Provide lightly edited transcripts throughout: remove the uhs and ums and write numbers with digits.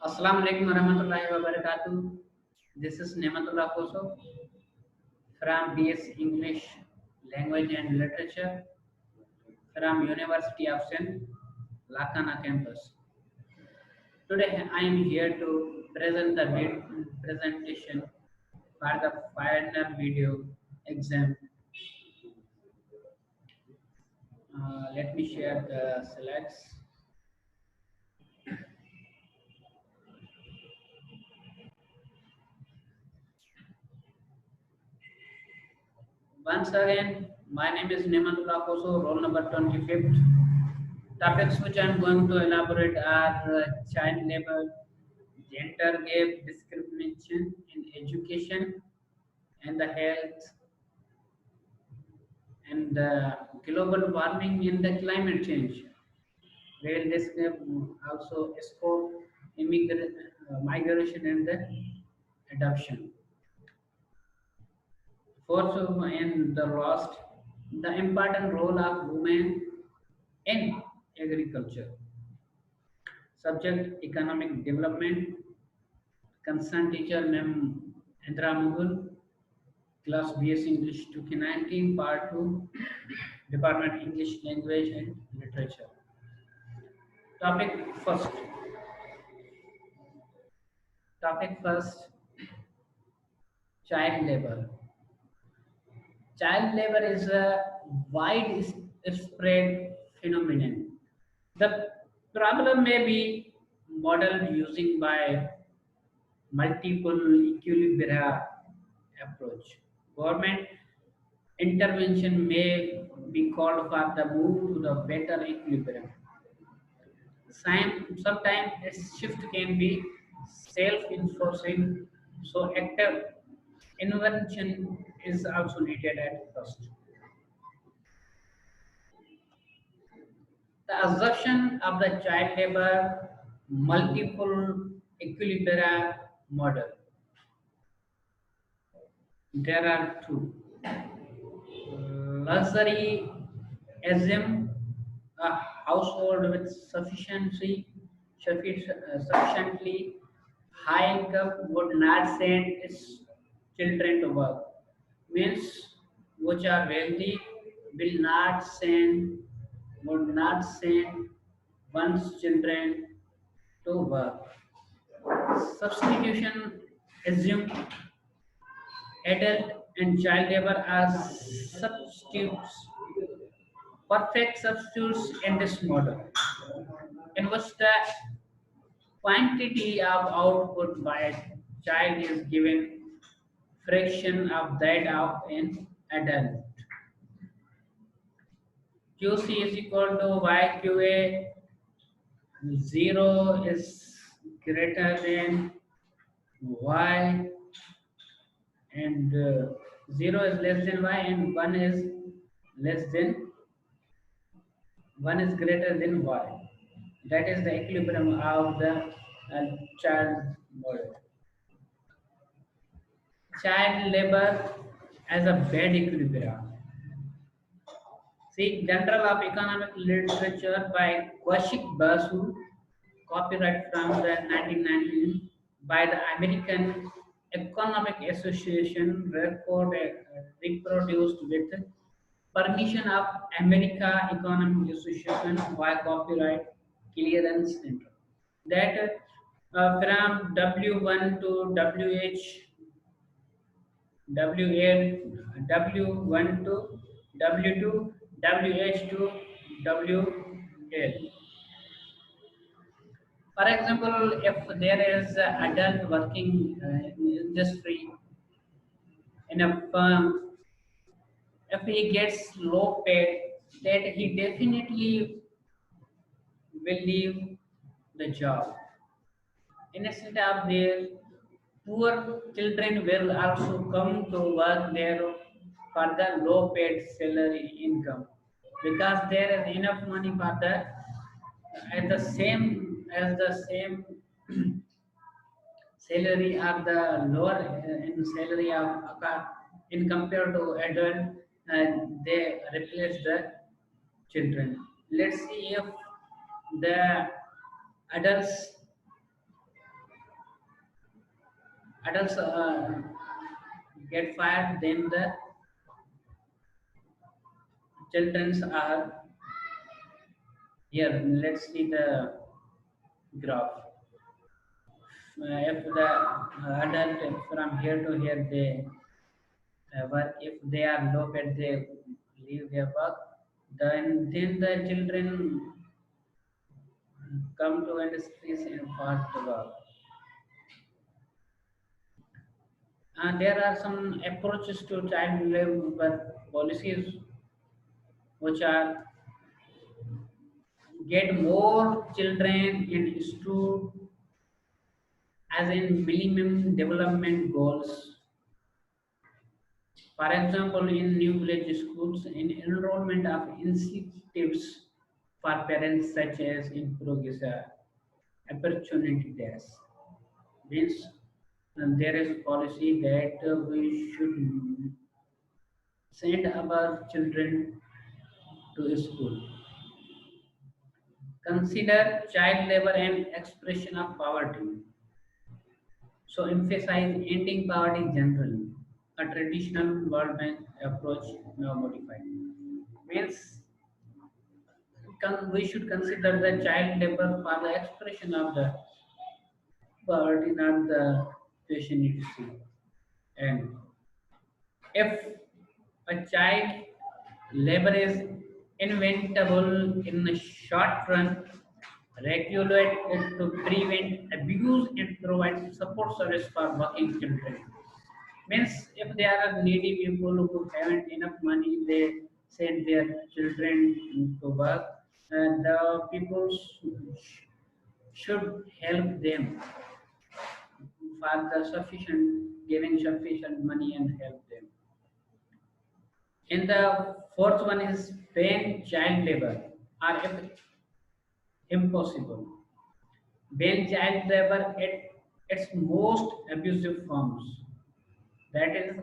Assalamu alaikum warahmatullahi wabarakatuh. This is Naimatullah Khoso from BS English Language and Literature from University of SINDH, LARKANA campus. Today I am here to present the presentation for the final video exam. Let me share the slides. Once again, my name is Naimatullah Khoso, roll number 25th. Topics which I am going to elaborate are child labor, gender gap discrimination in education and the health, and the global warming and the climate change. We will discuss also scope, migration and the adoption. Fourth and the last, the important role of women in agriculture. Subject economic development. Concerned teacher Mem Indra Mughal. Class BS English 2019 Part 2. Department English Language and Literature. Topic first. Topic first. Child labor. Child labor is a widespread phenomenon. The problem may be modeled using by multiple equilibria approach. Government intervention may be called for the move to the better equilibrium. Sometimes a shift can be self-enforcing, so active intervention is also needed at first. The assertion of the child labor multiple equilibria model. There are two. Luxury assume a household with sufficiently high income would not send its children to work. Means which are wealthy will not send would not send one's children to work. Substitution assume adult and child labor as substitutes, perfect substitutes in this model, in which the quantity of output by a child is given fraction of that of an adult. QC is equal to YQA, 0 is greater than Y, and 0 is less than Y, and 1 is less than 1 is greater than Y. That is the equilibrium of the child model. Child labor as a bad equilibrium. See, Journal of Economic Literature by Kaushik Basu, copyright from the 1919 by the American Economic Association, reproduced with permission of America Economic Association by copyright clearance center. That from W1 to WH, WL, W1 to W2, WH to WL. For example, if there is an adult working in industry in a firm, if he gets low paid, that he definitely will leave the job. Instead of there, poor children will also come to work there for the low paid salary income, because there is enough money for the at the same as the same salary of the lower in salary of in compared to adult, they replace the children. Let's see if the adults adults get fired, then the children are here. Let's see the graph. If the adult from here to here they work, if they are low paid they leave their work, then the children come to industries and part to work. And there are some approaches to child labor policies which are get more children in school as in minimum development goals. For example, in new village schools, in enrollment of incentives for parents such as improves opportunity days. Means there is policy that we should send our children to school. Consider child labor an expression of poverty. So emphasize ending poverty generally. A traditional World Bank approach now modified. Means we should consider the child labor for the expression of the poverty, not the patient itself. And if a child labor is inventable in the short run, regulate it to prevent abuse and provide support service for working children. Means if there are needy people who haven't enough money, they send their children to work, and the people should help them for the sufficient, giving sufficient money and help them. And the fourth one is ban child labor or if impossible. Ban child labor at its most abusive forms. That is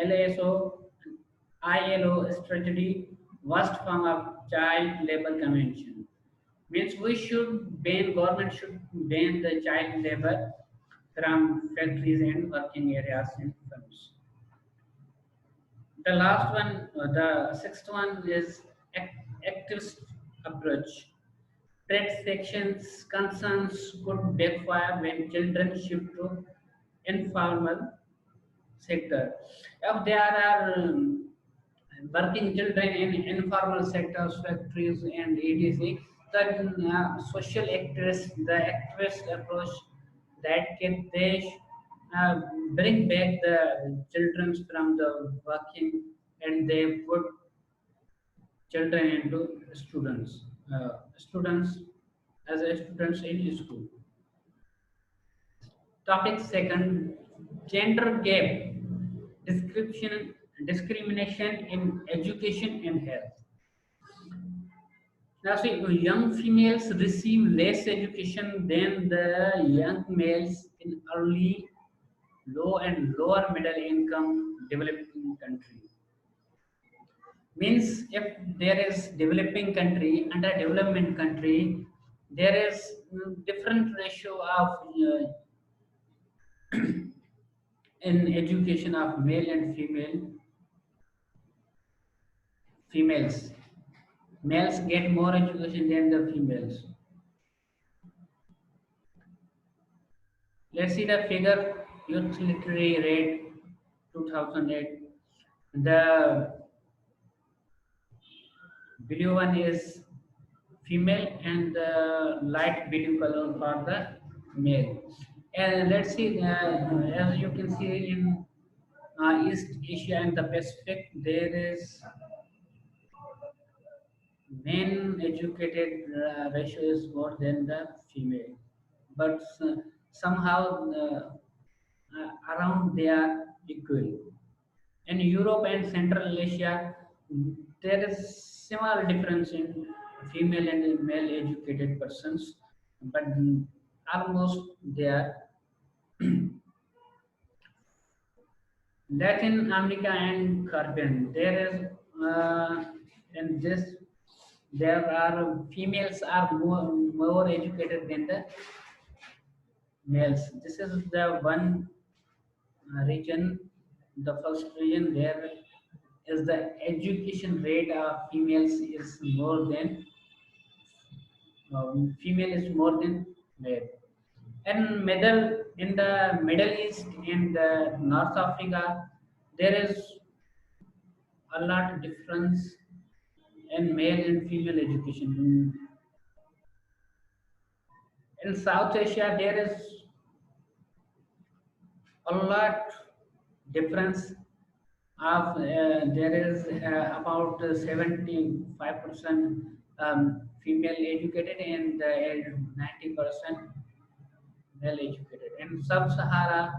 LSO, ILO strategy, worst form of child labor convention. Means we should ban, government should ban the child labor from factories and working areas and firms. The last one, the sixth one is activist approach. Trade sections concerns could backfire when children shift to informal sector. If there are working children in informal sectors, factories, and etc., the social activists, the activist approach that can they uh, bring back the children from the working and they put children into students as a students in school. Topic second, gender gap, description, discrimination in education and health. Now see, young females receive less education than the young males in early, low and lower middle income developing countries. Means if there is developing country under development country, there is different ratio of in education of male and females. Males get more education than the females. Let's see the figure youth literary rate 2008. The blue one is female and the light blue color for the male. And let's see, as you can see in East Asia and the Pacific, there is men educated ratio is more than the female, but somehow around they are equal. In Europe and Central Asia, there is similar difference in female and male educated persons, but almost they are Latin America and Caribbean. There is in this there are females are more educated than the males. This is the one region, the first region there is the education rate of females is more than female is more than male. And in the Middle East and the North Africa, there is a lot difference in male and female education. In South Asia, there is a lot difference of there is about 75% female educated and 90% well educated. In sub-Saharan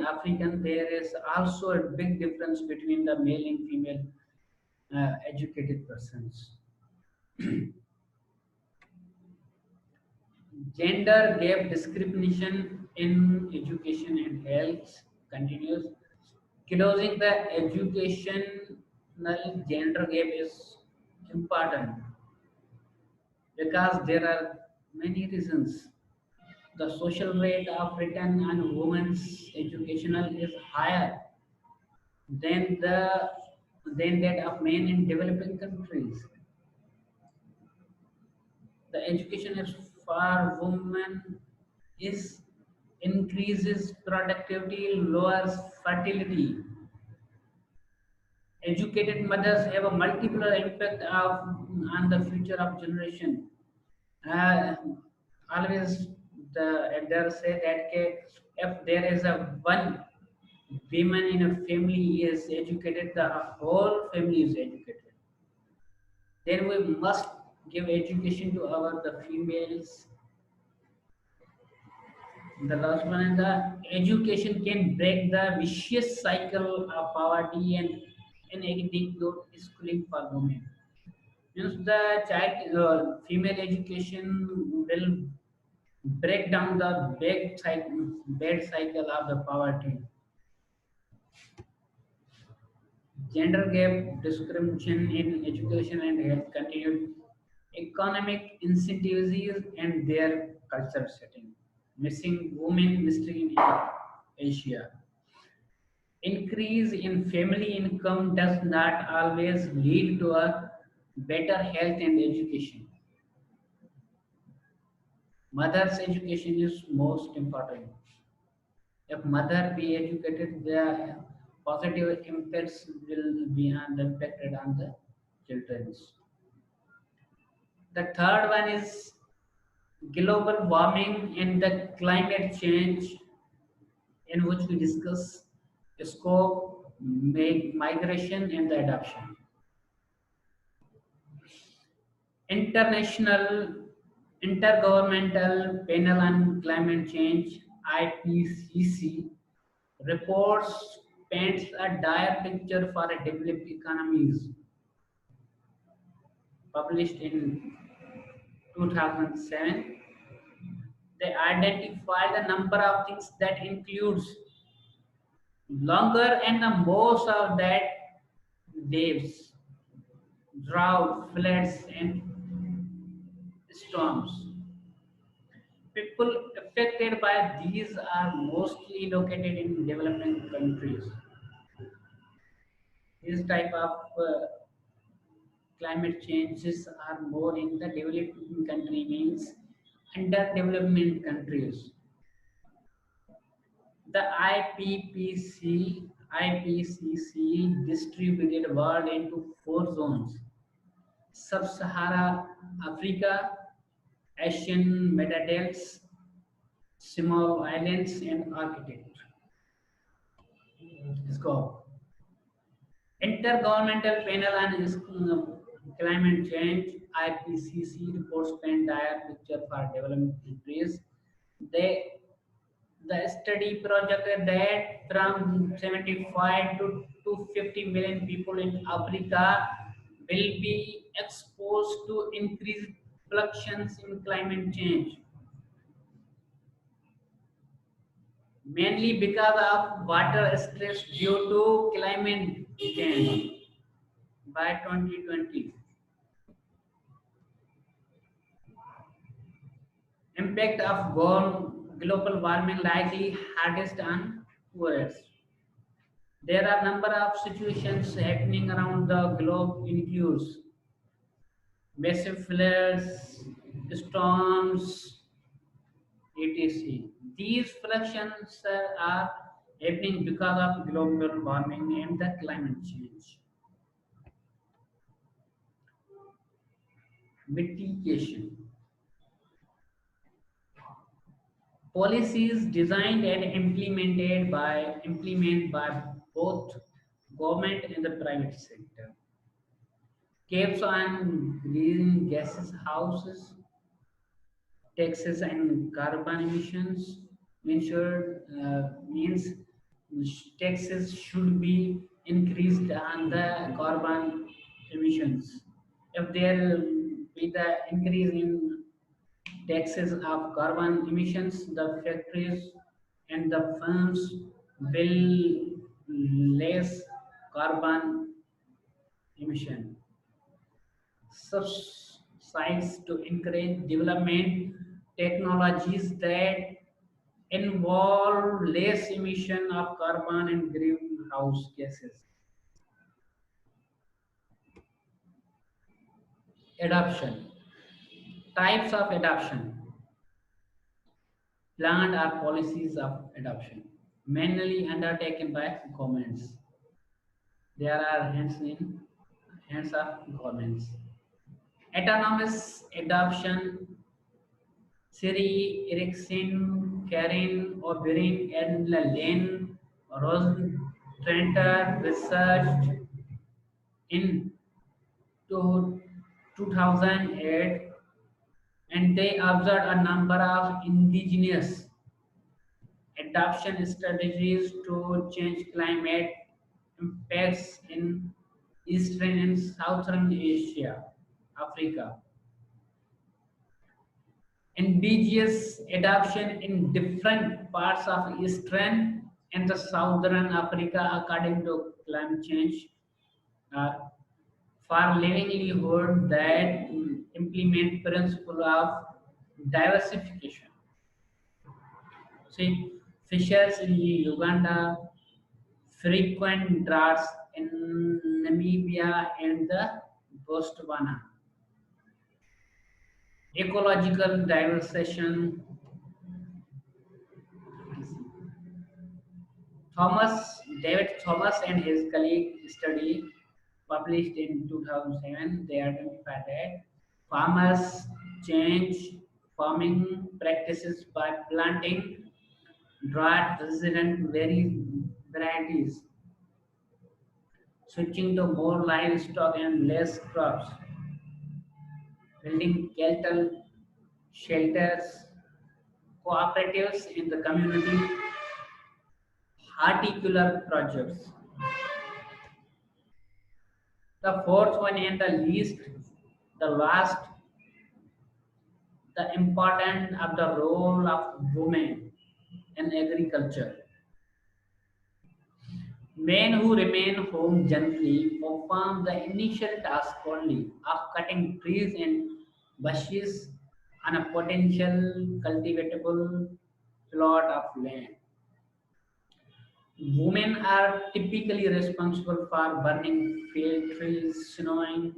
African, there is also a big difference between the male and female educated persons. Gender gap discrimination in education and health continues. Closing the educational gender gap is important because there are many reasons. The social rate of Britain and women's educational is higher than that of men in developing countries. The education is for women is increases productivity, lowers fertility. Educated mothers have a multiple impact on the future of generation. Uh, Always the elders say that if there is a one woman in a family is educated, the whole family is educated. Then we must give education to our the females. The last one is the education can break the vicious cycle of poverty and inadequate schooling for women. Means the child female education will break down the bad cycle of the poverty. Gender gap discrimination in education and health continued. Economic incentives and their culture setting. Missing women mystery in Asia. Increase in family income does not always lead to a better health and education. Mother's education is most important. If mother be educated, the positive impacts will be impacted on the children. The third one is global warming and the climate change, in which we discuss scope, migration, and the adoption. International Intergovernmental Panel on Climate Change (IPCC) reports paints a dire picture for developed economies. Published in 2007, they identify the number of things that includes longer and the most of that waves, drought, floods, and storms. People affected by these are mostly located in developing countries. This type of climate changes are more in the developing country means under development countries. The IPCC distributed world into four zones: Sub-Sahara Africa, Asian Megadelts, small islands, and Arctic. Scope. Intergovernmental Panel on Climate Change (IPCC) reports paint dire picture for developing countries. They the study projected that from 75 to 250 million people in Africa will be exposed to increased fluctuations in climate change, mainly because of water stress due to climate change. By 2020, impact of global warming likely hardest on poorest. There are number of situations happening around the globe includes massive floods, storms, etc. These fluctuations are happening because of global warming and the climate change. Mitigation policies designed and implemented by both government and the private sector. Caps on greenhouse gases houses taxes and carbon emissions means taxes should be increased on the carbon emissions. If there be the increase in taxes of carbon emissions, the factories and the firms will less carbon emission. Subsides to encourage development technologies that involve less emission of carbon and greenhouse gases. Adoption. Types of adoption. Planned or policies of adoption. Mainly undertaken by governments. There are hands of governments. Autonomous adoption. Siri, Ericsson, Karin, Oberyn, and Lane Rosentrenter researched in to 2008, and they observed a number of indigenous adaptation strategies to change climate impacts in Eastern and Southern Asia, Africa. Indigenous adoption in different parts of Eastern and the Southern Africa according to climate change are far livelihood that implement principle of diversification. See, fishers in Uganda, frequent droughts in Namibia and the Botswana, ecological diversification. David Thomas and his colleague study published in 2007, they identified that farmers change farming practices by planting drought resistant varieties, switching to more livestock and less crops, building cattle shelters, cooperatives in the community, horticulture projects. The fourth one and the least, the last, the importance of the role of women in agriculture. Men who remain home generally perform the initial task only of cutting trees and bushes on a potential cultivatable plot of land. Women are typically responsible for burning field trees, sowing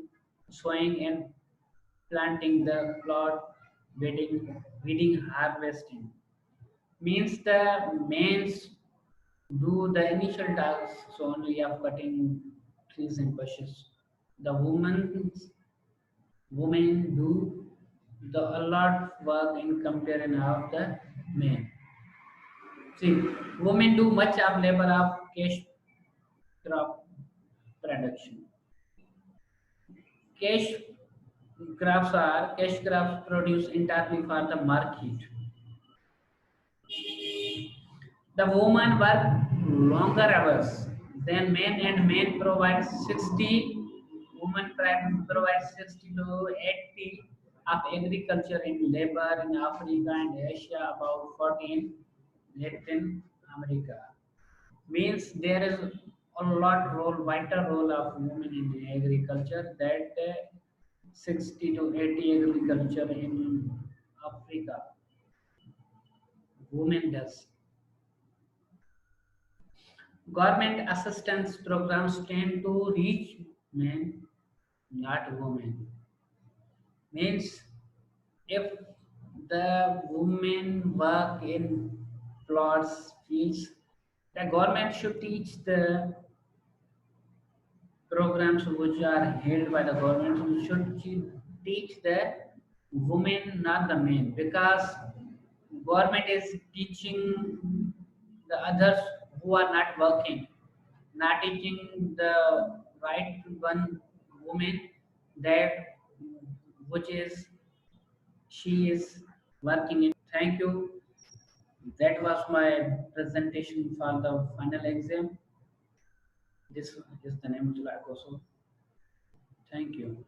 and planting the plot, weeding, harvesting. Means the men's do the initial tasks only of cutting trees and bushes. The women do the a lot work in comparison of the men. See, women do much of labor of cash crop production. Cash cash crops produced entirely for the market. The women work longer hours than men, and men provide 60, women provide 60 to 80 of agriculture in labor in Africa and Asia, about 14 Latin America. Means there is vital role of women in agriculture that 60 to 80 agriculture in Africa, women does. Government assistance programs tend to reach men, not women. Means if the women work in plots, fields, the government should teach the programs which are held by the government should teach the women, not the men, because government is teaching the others who are not working, not teaching the right one woman that which is she is working in. Thank you. That was my presentation for the final exam. This is the Naimatullah Khoso. Thank you.